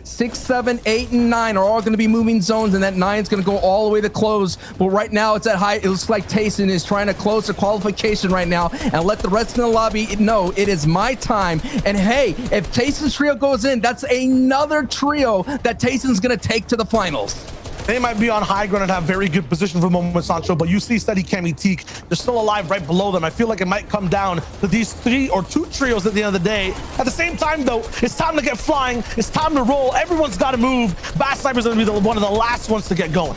6, 7, 8, and 9 are all going to be moving zones, and that 9 is going to go all the way to close. But right now it's at height. It looks like Tayson is trying to close the qualification right now and let the rest of the lobby know it is my time. And hey, if Tayson's trio goes in, that's another trio that Tayson's going to take to the finals. They might be on high ground and have very good position for the moment, Sancho, but you see Steady, Cammy, Teak, they're still alive right below them. I feel like it might come down to these 3 or 2 trios at the end of the day. At the same time, though, it's time to get flying. It's time to roll. Everyone's got to move. Bat Sniper's going to be one of the last ones to get going.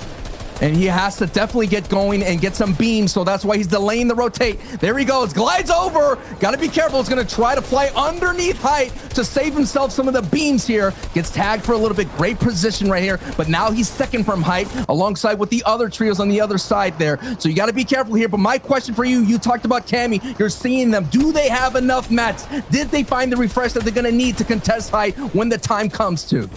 And he has to definitely get going and get some beams, so that's why he's delaying the rotate. There he goes, glides over. Got to be careful. He's going to try to fly underneath height to save himself some of the beams here. Gets tagged for a little bit. Great position right here, but now he's second from height alongside with the other trios on the other side there. So you got to be careful here. But my question for you, you talked about Cammy. You're seeing them. Do they have enough mats? Did they find the refresh that they're going to need to contest height when the time comes to?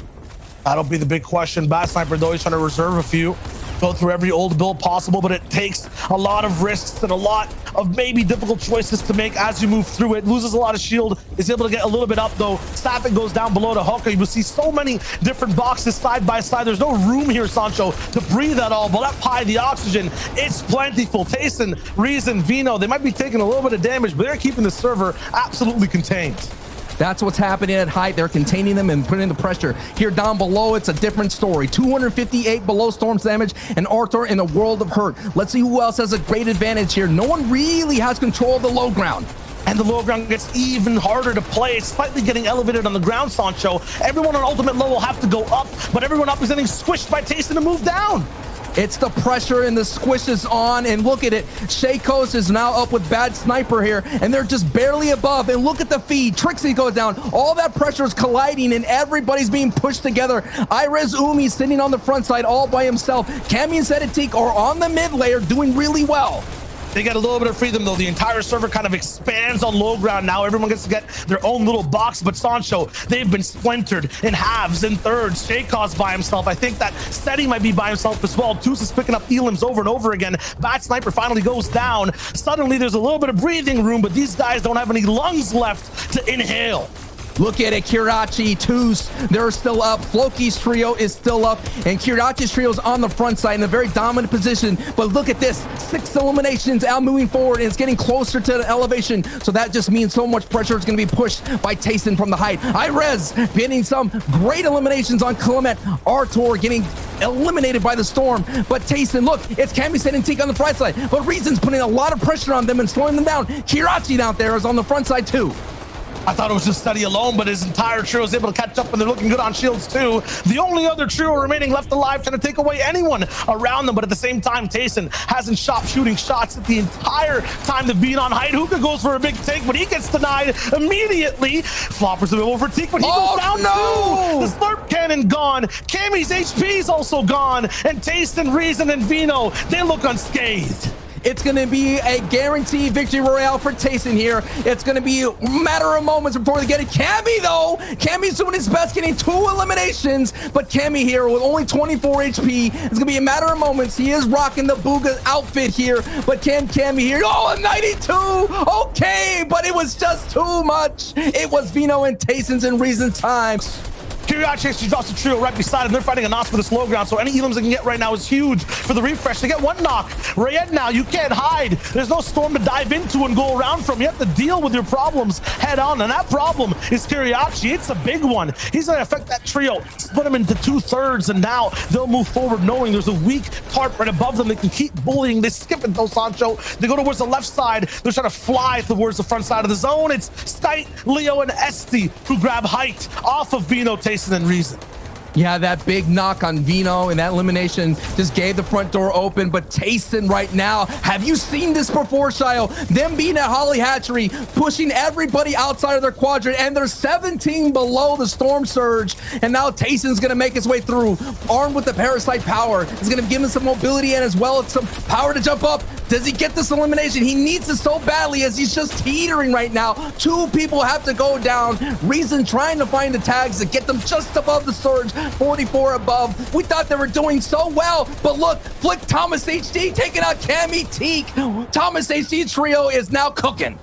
That'll be the big question. Bat Sniper, though, he's trying to reserve a few. Go through every old build possible, but it takes a lot of risks and a lot of maybe difficult choices to make as you move through it. Loses a lot of shield, is able to get a little bit up though. Staffing goes down below to Hooker. You will see so many different boxes side by side. There's no room here, Sancho, to breathe at all, but that pie, the oxygen, it's plentiful. Tayson, Reason, Vino, they might be taking a little bit of damage, but they're keeping the server absolutely contained. That's what's happening at height. They're containing them and putting the pressure. Here down below, it's a different story. 258 below Storm's damage, and Arthur in a world of hurt. Let's see who else has a great advantage here. No one really has control of the low ground. And the low ground gets even harder to play. It's slightly getting elevated on the ground, Sancho. Everyone on ultimate low will have to go up, but everyone up is getting squished by Tayson to move down. It's the pressure and the squish is on, and look at it. Shaykos is now up with Bad Sniper here, and they're just barely above. And look at the feed. Trixie goes down. All that pressure is colliding, and everybody's being pushed together. Irez Umi sitting on the front side all by himself. Cammy and Sedatik are on the mid layer doing really well. They get a little bit of freedom though. The entire server kind of expands on low ground now. Everyone gets to get their own little box, but Sancho, they've been splintered in halves and thirds. Shaykos by himself. I think that Steady might be by himself as well. Deuce is picking up Elims over and over again. Bat Sniper finally goes down. Suddenly there's a little bit of breathing room, but these guys don't have any lungs left to inhale. Look at it, Kirachi, Toos, they're still up. Floki's trio is still up, and Kirachi's trio is on the front side in a very dominant position. But look at this, 6 eliminations out moving forward, and it's getting closer to the elevation. So that just means so much pressure is going to be pushed by Tayson from the height. Irez getting some great eliminations on Clement. Artur getting eliminated by the Storm. But Tayson, look, it's Cammy and Teak on the front side, but Reason's putting a lot of pressure on them and slowing them down. Kirachi down there is on the front side too. I thought it was just Steady alone, but his entire trio is able to catch up, and they're looking good on shields too. The only other trio remaining left alive trying to take away anyone around them, but at the same time, Tayson hasn't stopped shooting shots the entire time they've been on height. Hookah goes for a big take, but he gets denied immediately. Floppers available for Teak, but he goes down too. The slurp cannon gone. Cammy's HP is also gone, and Tayson, Reason, and Vino, they look unscathed. It's going to be a guaranteed victory royale for Tayson here. It's going to be a matter of moments before they get it. Cammy, though, Cammy's doing his best, getting 2 eliminations, but Cammy here with only 24 HP. It's going to be a matter of moments. He is rocking the Booga outfit here, but can Cammy here? Oh, a 92! Okay, but it was just too much. It was Vino and Tayson's and Reason's time. Kirachi drops a trio right beside him. They're fighting a Nos for this low ground, so any elims they can get right now is huge for the refresh. They get 1 knock. Rayed now, you can't hide. There's no Storm to dive into and go around from. You have to deal with your problems head on, and that problem is Kirachi. It's a big one. He's going to affect that trio, split them into 2/3, and now they'll move forward knowing there's a weak tarp right above them. They can keep bullying. They skip it though, Sancho. They go towards the left side. They're trying to fly towards the front side of the zone. It's Skite, Leo, and Esti who grab height off of Vino, Tayson, and Reason. Yeah, that big knock on Vino and that elimination just gave the front door open. But Tayson right now, have you seen this before, Shio? Them being at Holly Hatchery, pushing everybody outside of their quadrant, and they're 17 below the Storm Surge. And now Tayson's going to make his way through, armed with the Parasite power. It's going to give him some mobility and as well as some power to jump up. Does he get this elimination? He needs it so badly as he's just teetering right now. 2 people have to go down. Reason trying to find the tags to get them just above the Surge. 44 above. We thought they were doing so well, but look, Flick Thomas HD taking out Cammy Teak. Thomas HD trio is now cooking.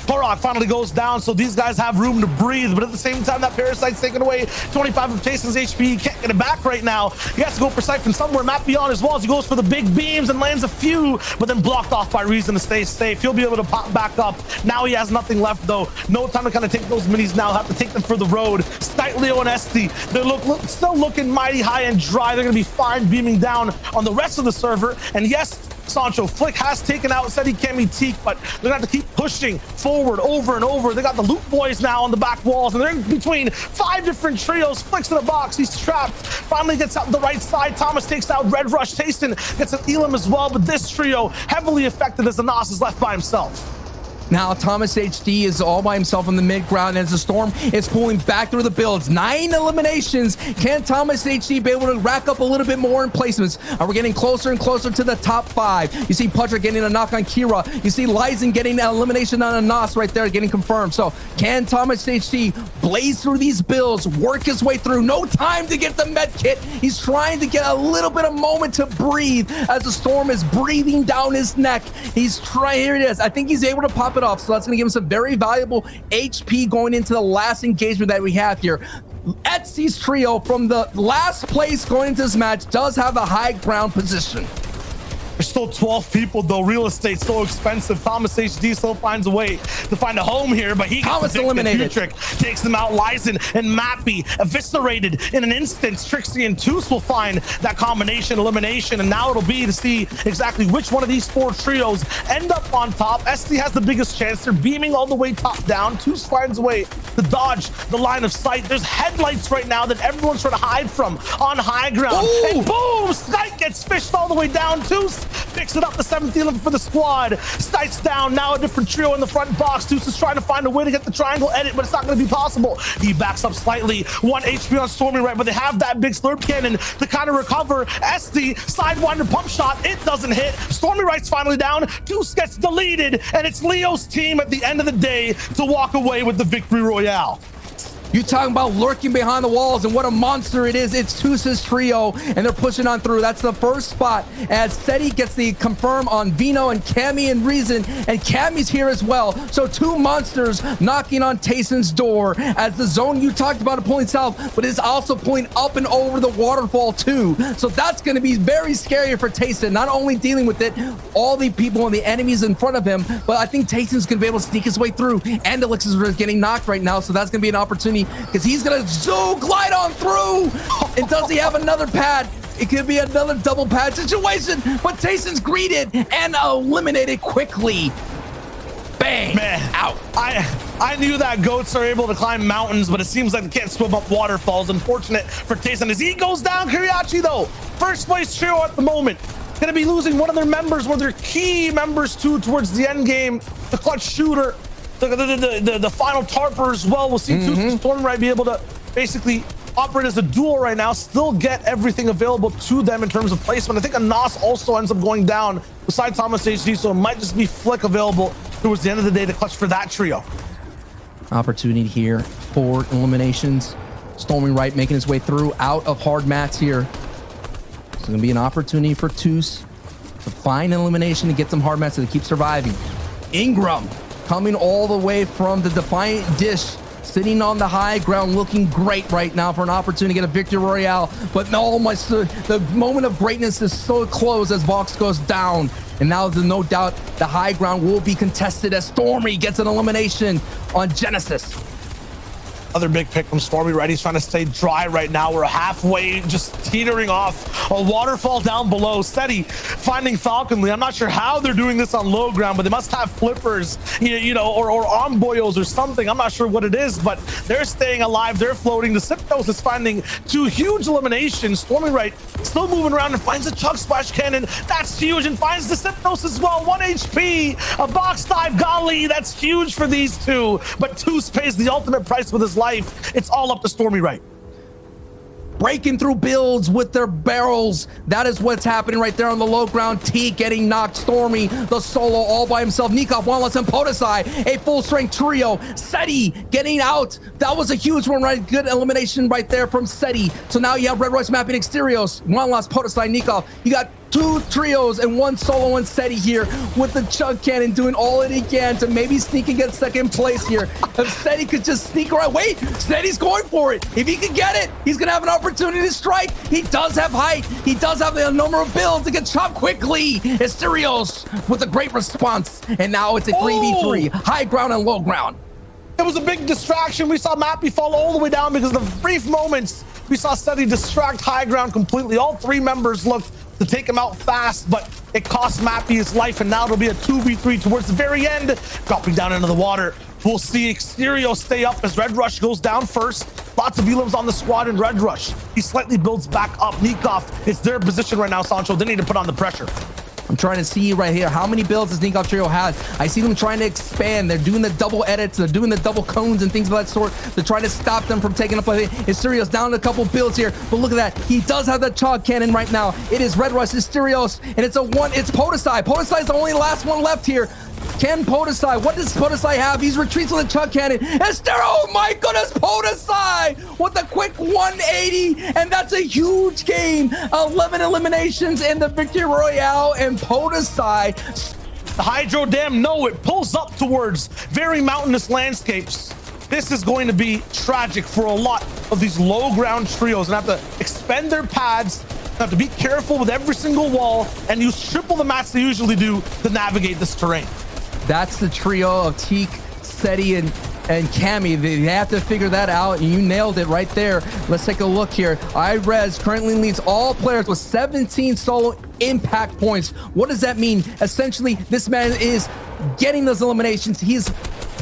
Korok finally goes down, so these guys have room to breathe, but at the same time, that Parasite's taken away 25 of Tason's HP. He can't get it back right now. He has to go for Siphon somewhere, map beyond as well, as he goes for the big beams and lands a few, but then blocked off by Reason to stay safe. He'll be able to pop back up. Now he has nothing left, though. No time to kind of take those minis now. Have to take them for the road. Snite, Leo, and Esty, they're still looking mighty high and dry. They're going to be fine beaming down on the rest of the server. And yes, Sancho, Flick has taken out Seti Kemi Teak, but they're gonna have to keep pushing forward over and over. They got the Loot Boys now on the back walls, and they're in between 5 different trios. Flick's in a box, he's trapped. Finally gets out the right side. Thomas takes out Red Rush. Tayson gets an Elam as well, but this trio heavily affected as the Nos is left by himself. Now Thomas HD is all by himself on the mid ground as the Storm is pulling back through the builds. 9 eliminations. Can Thomas HD be able to rack up a little bit more in placements? We're getting closer and closer to the top 5. You see Pudra getting a knock on Kira. You see Lysen getting an elimination on a Nos right there, getting confirmed. So can Thomas HD blaze through these builds, work his way through? No time to get the med kit. He's trying to get a little bit of moment to breathe as the Storm is breathing down his neck. He's trying. Here it is. I think he's able to pop it off, so that's going to give him some very valuable HP going into the last engagement that we have here. Etsy's trio from the last place going into this match does have a high ground position. There's still 12 people, though. Real estate's so expensive. Thomas HD still finds a way to find a home here, but he Thomas eliminated. Trick takes them out. Lysen and Mappy eviscerated in an instant. Trixie and Toos will find that combination elimination, and now it'll be to see exactly which one of these 4 trios end up on top. SD has the biggest chance. They're beaming all the way top down. Toos finds a way to dodge the line of sight. There's headlights right now that everyone's trying to hide from on high ground. Ooh. And boom! Snite gets fished all the way down. Toos picks it up, the 7th Elam for the squad. Snite's down, now a different trio in the front box. Toos is trying to find a way to get the triangle edit, but it's not going to be possible. He backs up slightly. 1 HP on Stormy right, but they have that big slurp cannon to kind of recover. SD, sidewinder pump shot, it doesn't hit. Stormy right's finally down. Toos gets deleted, and it's Leo's team at the end of the day to walk away with the victory royale. You talking about lurking behind the walls and what a monster it is. It's Toos's trio, and they're pushing on through. That's the first spot as Seti gets the confirm on Vino and Cammy and Reason, and Cammy's here as well. So 2 monsters knocking on Tayson's door as the zone you talked about it pulling south, but it's also pulling up and over the waterfall too. So that's going to be very scary for Tayson, not only dealing with it, all the people and the enemies in front of him, but I think Tayson's going to be able to sneak his way through. And Elixir's is getting knocked right now, so that's going to be an opportunity because he's gonna glide on through. And does he have another pad? It could be another double pad situation, but Tayson's greeted and eliminated quickly. Bang! Man, out. I knew that goats are able to climb mountains, but it seems like they can't swim up waterfalls. Unfortunate for Tayson as he goes down. Kiriachi, though, first place trio at the moment. Gonna be losing one of their members, one of their key members too towards the end game. The clutch shooter. The final tarper as well. We'll see Toos and Stormright be able to basically operate as a duel right now, still get everything available to them in terms of placement. I think a Nos also ends up going down beside Thomas HD, so it might just be Flick available towards the end of the day to clutch for that trio. Opportunity here for eliminations. Storming right, making his way through out of hard mats here. It's gonna be an opportunity for Toos to find an elimination and get some hard mats so they keep surviving. Ingram coming all the way from the Defiant Dish, sitting on the high ground, looking great right now for an opportunity to get a victory royale. But no, the moment of greatness is so close as Vox goes down. And now there's no doubt the high ground will be contested as Stormy gets an elimination on Genesis. Other big pick from Stormy, right? He's trying to stay dry right now. We're halfway, just teetering off a waterfall down below. Seti finding Falconly. I'm not sure how they're doing this on low ground, but they must have flippers, you know, or arm boyos or something. I'm not sure what it is, but they're staying alive. They're floating. The Sipnos is finding 2 huge eliminations. Stormy right still moving around and finds a Chug Splash Cannon. That's huge, and finds the Sipnos as well. 1 HP, a box dive. Golly, that's huge for these 2. But Toos pays the ultimate price with his life. It's all up to Stormy right. Breaking through builds with their barrels. That is what's happening right there on the low ground. T getting knocked. Stormy, the solo all by himself. Nikov, Wanless, and Podesai, a full strength trio. Seti getting out. That was a huge one, right? Good elimination right there from Seti. So now you have Red Royce mapping Exteriors. Wanless, Podesai, Nikov. You got Two trios and one solo and Seti here with the chug cannon doing all it can to maybe sneak and get second place here. If Seti could just sneak around. Wait, Seti's going for it. If he can get it, he's going to have an opportunity to strike. He does have height. He does have the number of builds to get chopped quickly. Asterios with a great response. And now it's a 3v3. High ground and low ground. It was a big distraction. We saw Mappy fall all the way down because of the brief moments we saw Seti distract high ground completely. All three members looked to take him out fast, but it cost Mappy his life, and now it'll be a 2v3 towards the very end, dropping down into the water. We'll see Exterio stay up as Red Rush goes down first. Lots of elims on the squad in Red Rush. He slightly builds back up. Nikov, it's their position right now, Sancho. They need to put on the pressure. I'm trying to see right here how many builds this Nikov trio has. I see them trying to expand. They're doing the double edits. They're doing the double cones and things of that sort. They're trying to stop them from taking up a hit. Asterios down a couple builds here, but look at that. He does have the chog cannon right now. It is Red Rush, Asterios, and it's Podesai. Podesai is the only last one left here. Can Podesai, what does Podesai have? He's retreats with a chug cannon. Estero, oh my goodness, Podesai with a quick 180, and that's a huge game. 11 eliminations in the victory royale, and Podesai. The Hydro Dam, no, it pulls up towards very mountainous landscapes. This is going to be tragic for a lot of these low ground trios and have to expend their pads. Have to be careful with every single wall and use triple the mats they usually do to navigate this terrain. That's the trio of Teak, Seti, and Cammy. They have to figure that out, and you nailed it right there. Let's take a look here. iRez currently leads all players with 17 solo impact points. What does that mean? Essentially, this man is getting those eliminations. He's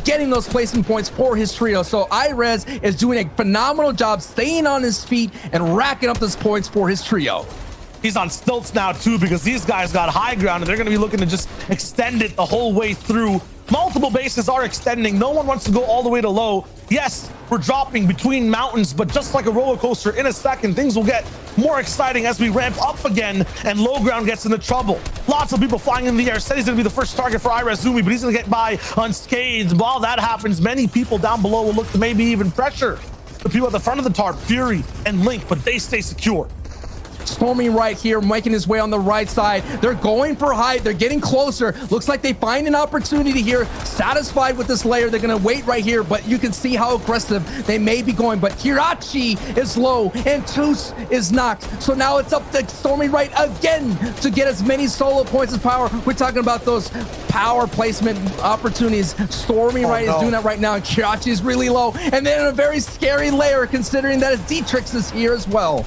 getting those placement points for his trio. So iRez is doing a phenomenal job staying on his feet and racking up those points for his trio. He's on stilts now too, because these guys got high ground and they're going to be looking to just extend it the whole way through. Multiple bases are extending. No one wants to go all the way to low. Yes, we're dropping between mountains, but just like a roller coaster, in a second, things will get more exciting as we ramp up again and low ground gets into trouble. Lots of people flying in the air. Said he's going to be the first target for iRezumi, but he's going to get by unscathed. While that happens, many people down below will look to maybe even pressure the people at the front of the tarp, Fury and Link, but they stay secure. Storming right here, making his way on the right side. They're going for height. They're getting closer. Looks like they find an opportunity here. Satisfied with this layer, they're going to wait right here, but you can see how aggressive they may be going. But Hirachi is low and Toos is knocked. So now it's up to Storming right again to get as many solo points as power. We're talking about those power placement opportunities. Storming right is doing that right now, and Hirachi is really low. And then a very scary layer, considering that Dietrich is here as well.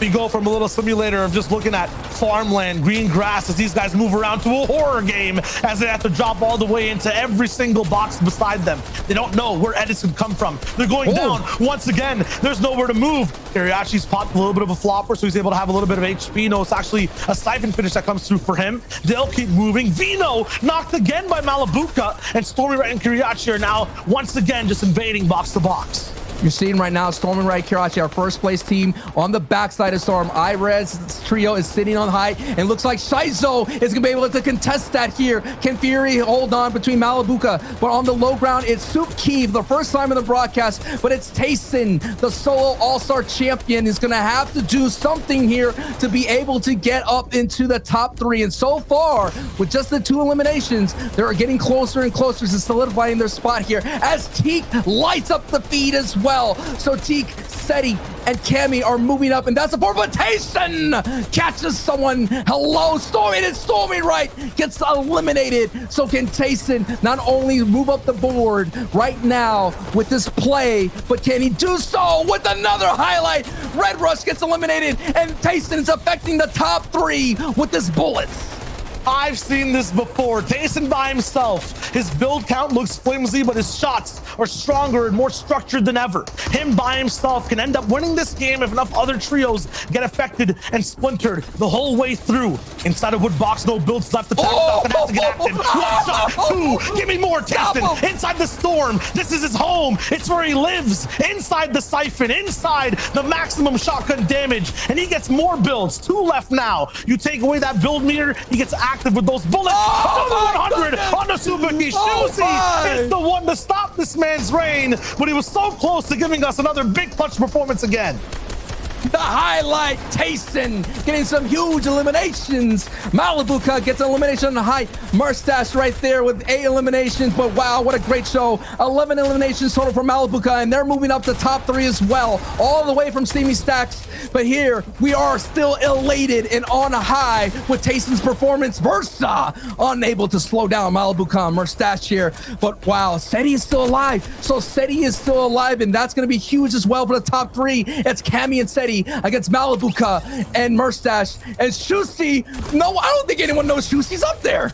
We go from a little simulator of just looking at farmland, green grass, as these guys move around to a horror game as they have to drop all the way into every single box beside them. They don't know where edits can come from. They're going down once again. There's nowhere to move. Ariachi's popped a little bit of a flopper, so he's able to have a little bit of HP. No, it's actually a siphon finish that comes through for him. They'll keep moving. Vino knocked again by Malabuka, and Stormy Right and Kiriachi are now once again just invading box to box. You're seeing right now Storming Right, Kirachi, our first place team on the backside of Storm. iRez trio is sitting on high, and looks like Shizo is gonna be able to contest that here. Can Fury hold on between Malabuka? But on the low ground, it's Soup Keeve, the first time in the broadcast, but it's Tayson, the solo all-star champion, is gonna have to do something here to be able to get up into the top three. And so far, with just the 2 eliminations, they're getting closer and closer to solidifying their spot here as Teak lights up the feed as well. So Teak, Seti, and Cammy are moving up, and that's a but Tayson catches someone. Hello, Stormy, and Stormy Right gets eliminated. So can Tayson not only move up the board right now with this play, but can he do so with another highlight? Red Rush gets eliminated, and Tayson is affecting the top 3 with this bullets. I've seen this before. Tayson by himself. His build count looks flimsy, but his shots are stronger and more structured than ever. Him by himself can end up winning this game if enough other trios get affected and splintered the whole way through. Inside of wood box, no builds left. The Falcon has to get active. 1 shot, 2. Give me more, Tayson. Inside the storm. This is his home. It's where he lives. Inside the siphon. Inside the maximum shotgun damage. And he gets more builds. 2 left now. You take away that build meter, he gets active with those bullets. Another 100 on the Suzuki. Shuzi is the one to stop this man's reign, but he was so close to giving us another big clutch performance again. The highlight, Tayson getting some huge eliminations. Malibuka gets an elimination on the high. Mustache right there with 8 eliminations. But wow, what a great show. 11 eliminations total for Malibuka, and they're moving up to top 3 as well, all the way from Steamy Stacks. But here we are still elated and on a high with Tayson's performance. Versa unable to slow down Malibuka and Mustache here. But wow, Seti is still alive. So Seti is still alive, and that's going to be huge as well for the top 3. It's Cammy and Seti against Malibuka and Mustache and Shusi. No, I don't think anyone knows Shusi's up there.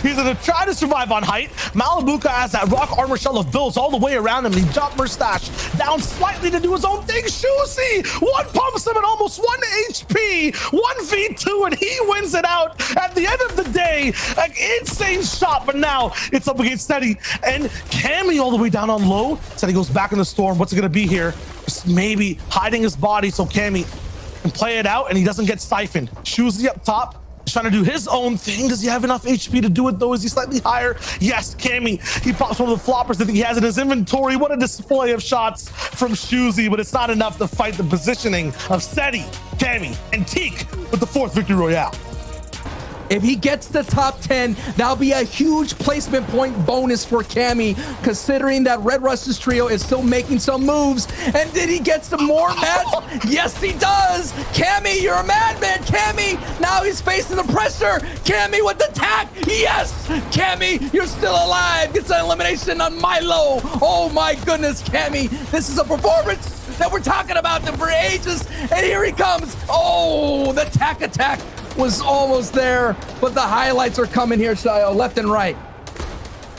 He's gonna try to survive on height. Malibuka has that rock armor shell of bills all the way around him. He dropped Mustache down slightly to do his own thing. Shusi one pumps him at almost 1 HP, 1v2, and he wins it out. At the end of the day, an insane shot, but now it's up against Seti and Cammy all the way down on low. Seti goes back in the storm. What's it gonna be here? Just maybe hiding his body so Cammy can play it out and he doesn't get siphoned. Shusi up top, trying to do his own thing. Does he have enough HP to do it though? Is he slightly higher? Yes, Cammy. He pops one of the floppers that he has in his inventory. What a display of shots from Shusi, but it's not enough to fight the positioning of Seti, Cammy, and Teak with the 4th victory royale. If he gets the top 10, that'll be a huge placement point bonus for Cammy, considering that Red Rush's trio is still making some moves. And did he get some more mats? Yes, he does. Cammy, you're a madman. Cammy, now he's facing the pressure. Cammy with the tack. Yes, Cammy, you're still alive. Gets an elimination on Milo. Oh my goodness, Cammy, this is a performance that we're talking about them for ages. And here he comes. Oh, the tack attack was almost there, but the highlights are coming here, Shayo, left and right.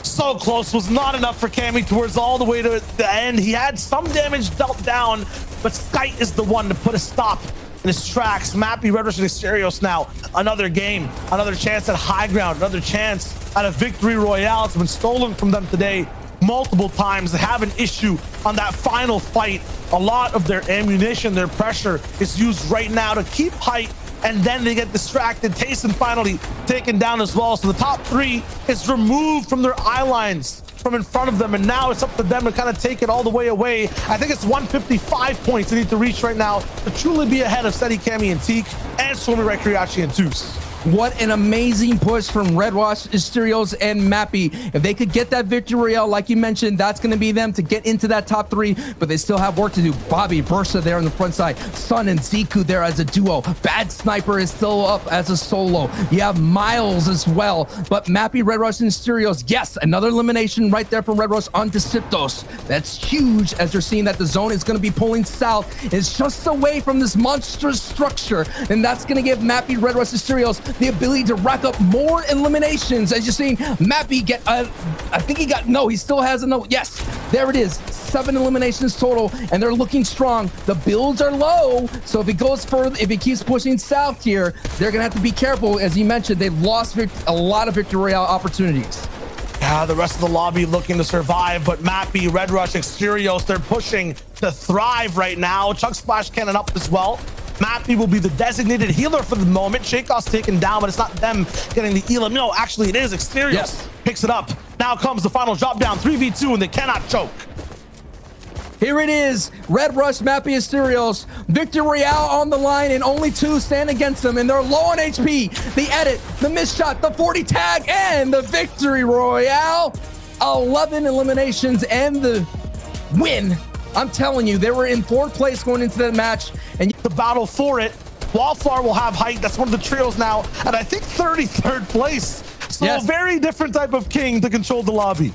So close, was not enough for Cammy towards all the way to the end. He had some damage dealt down, but Skite is the one to put a stop in his tracks. Mappy, Red Rush, and Exterios now. Another game, another chance at high ground, another chance at a victory royale. It's been stolen from them today multiple times. They have an issue on that final fight. A lot of their ammunition, their pressure is used right now to keep height, and then they get distracted. Tayson finally taken down as well. So the top 3 is removed from their eye lines from in front of them, and now it's up to them to kind of take it all the way away. I think it's 155 points they need to reach right now to truly be ahead of Seti, Cammy, and Teak, and Swimmy, Rekriachi, and Zeus. What an amazing push from Red Rush, Asterios, and Mappy. If they could get that victory royale, like you mentioned, that's going to be them to get into that top 3, but they still have work to do. Bobby, Versa there on the front side. Sun and Ziku there as a duo. Bad Sniper is still up as a solo. You have Miles as well, but Mappy, Red Rush, and Asterios, yes, another elimination right there from Red Rush on Decisive. That's huge, as you're seeing that the zone is going to be pulling south. It's just away from this monstrous structure, and that's going to give Mappy, Red Rush, Asterios the ability to rack up more eliminations. As you're seeing Mappy get, I think he got, no, he still has a no. Yes, there it is. 7 eliminations total, and they're looking strong. The builds are low, so if it goes further, if it keeps pushing south here, they're gonna have to be careful. As you mentioned, they've lost a lot of victory royale opportunities. The rest of the lobby looking to survive, but Mappy, Red Rush, Exterios, they're pushing to thrive right now. Chuck Splash Cannon up as well. Mappy will be the designated healer for the moment. Shakeoff's taken down, but it's not them getting the elim. No, actually it is. Exterios Yes. picks it up. Now comes the final drop down, 3v2, and they cannot choke. Here it is, Red Rush, Mappy, Asterios, victory royale on the line, and only 2 stand against them, and they're low on HP. The edit, the missed shot, the 40 tag, and the victory royale. 11 eliminations and the win. I'm telling you, they were in 4th place going into that match, and The battle for it. Wallflower will have height. That's one of the trios now, and I think 33rd place. So Yes. a very different type of king to control the lobby.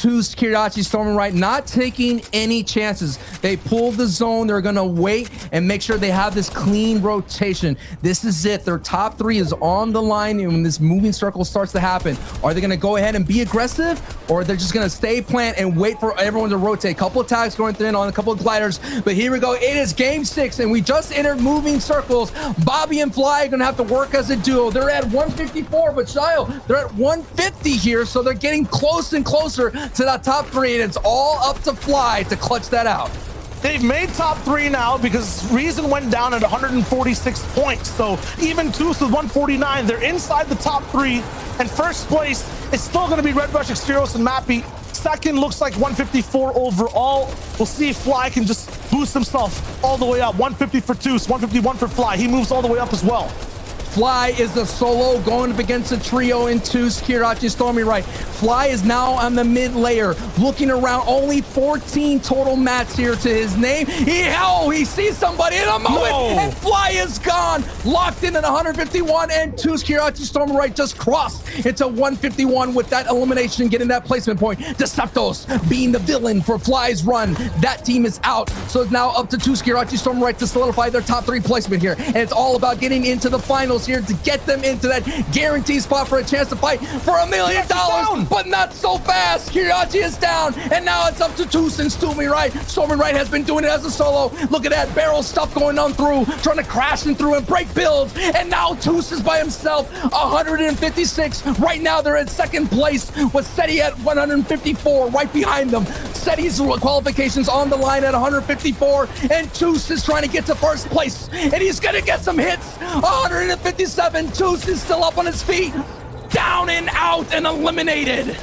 to Kirachi storming right, not taking any chances. They pulled the zone. They're going to wait and make sure they have this clean rotation. This is it. Their top 3 is on the line, and when this moving circle starts to happen, are they going to go ahead and be aggressive, or they're just going to stay plant and wait for everyone to rotate? Couple of tags going in on a couple of gliders, but here we go. It is game 6, and we just entered moving circles. Bobby and Fly are going to have to work as a duo. They're at 154, but Shio, they're at 150 here, so they're getting close and closer to that top 3, and it's all up to Fly to clutch that out. They've made top 3 now because Reason went down at 146 points. So even Toos with 149, they're inside the top 3. And first place is still going to be Red Rush, Exterios, and Mappy. Second looks like 154 overall. We'll see if Fly can just boosts himself all the way up. 150 for Toos, 151 for Fly. He moves all the way up as well. Fly is the solo going up against a trio in Toos, Kirachi, Stormy Right. Fly is now on the mid layer, looking around. Only 14 total mats here to his name. He sees somebody in a moment, and Fly is gone. Locked in at 151, and Toos, Kirachi, Stormy Right just crossed into 151 with that elimination, getting that placement point. Deceptos being the villain for Fly's run. That team is out, so it's now up to Toos, Kirachi, Stormy Right to solidify their top 3 placement here. And it's all about getting into the finals here to get them into that guaranteed spot for a chance to fight for $1 million, but not so fast. Kirachi is down, and now it's up to Toos and Stormy Right. Stormy Right has been doing it as a solo. Look at that barrel stuff going on through, trying to crash and through and break builds, and now Toos is by himself, 156. Right now they're in second place with Seti at 154, right behind them. Seti's qualifications on the line at 154, and Toos is trying to get to first place, and he's gonna get some hits. 157. Toos is still up on his feet, down and out and eliminated.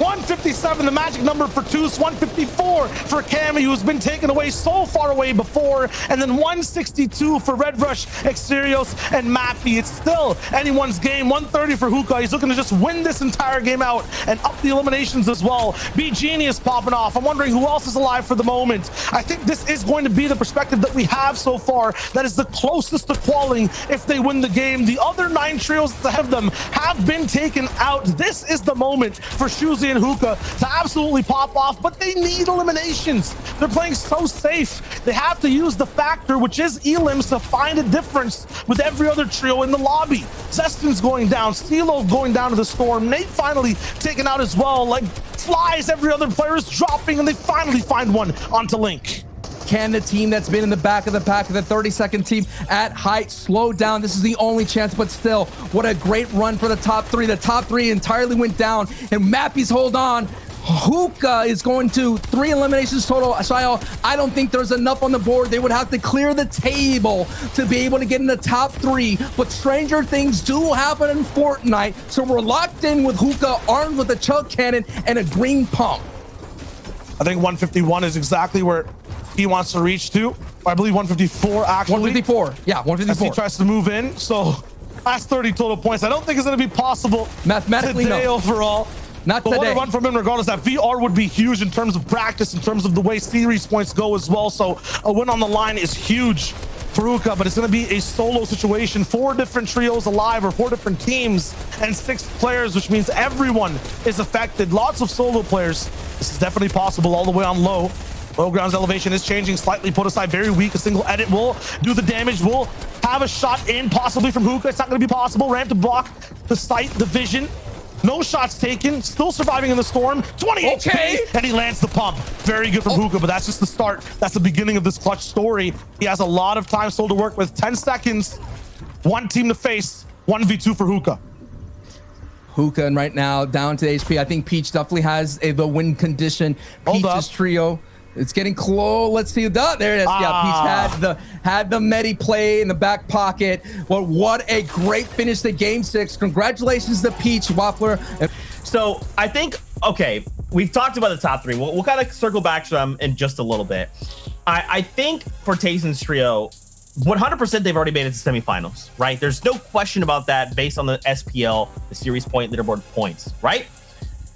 157, the magic number for Toos. 154 for Cammy, who's been taken away so far away before. And then 162 for Red Rush, Exterios, and Mappy. It's still anyone's game. 130 for Hookah. He's looking to just win this entire game out and up the eliminations as well. Be Genius popping off. I'm wondering who else is alive for the moment. I think this is going to be the perspective that we have so far. That is the closest to qualing if they win the game. The other 9 trios ahead of them have been taken out. This is the moment for Shuzi and Hookah to absolutely pop off, but they need eliminations. They're playing so safe. They have to use the factor, which is elims, to find a difference with every other trio in the lobby. Zestin's going down, Steelo going down to the storm, Nate finally taken out as well. Like Flies, every other player is dropping, and they finally find one onto Link. Can the team that's been in the back of the pack of the 32nd team at height slow down? This is the only chance, but still, what a great run for the top 3. The top 3 entirely went down, and Mappy's hold on. Hookah is going to 3 eliminations total. Shayo, I don't think there's enough on the board. They would have to clear the table to be able to get in the top 3, but stranger things do happen in Fortnite, so we're locked in with Hookah armed with a chug cannon and a green pump. I think 151 is exactly where he wants to reach to. I believe 154 actually. 154, yeah, 154. As he tries to move in, so last 30 total points. I don't think it's going to be possible mathematically today no. Overall. Not but today. What a run from him regardless. That VR would be huge in terms of practice, in terms of the way series points go as well. So a win on the line is huge for Hookah, but it's going to be a solo situation. 4 different trios alive, or 4 different teams, and 6 players, which means everyone is affected. Lots of solo players. This is definitely possible all the way on low. Low ground's elevation is changing slightly. Put aside very weak. A single edit will do the damage. Will have a shot in possibly from Hookah. It's not going to be possible. Ramp to block the sight, the vision. No shots taken. Still surviving in the storm. 20 HP, and he lands the pump. Very good from Hookah, but that's just the start. That's the beginning of this clutch story. He has a lot of time still to work with. 10 seconds. 1 team to face. 1v2 for Hookah. Hookah, and right now down to HP. I think Peach definitely has the win condition. Peach's trio. It's getting close. Let's see. There it is. Yeah, Peach had the medi play in the back pocket. Well, what a great finish to game 6. Congratulations to Peach, Waffler. So I think, okay, we've talked about the top 3. We'll kind of circle back to them in just a little bit. I think for Tayson's trio, 100% they've already made it to semifinals, right? There's no question about that based on the SPL, the series point leaderboard points, right?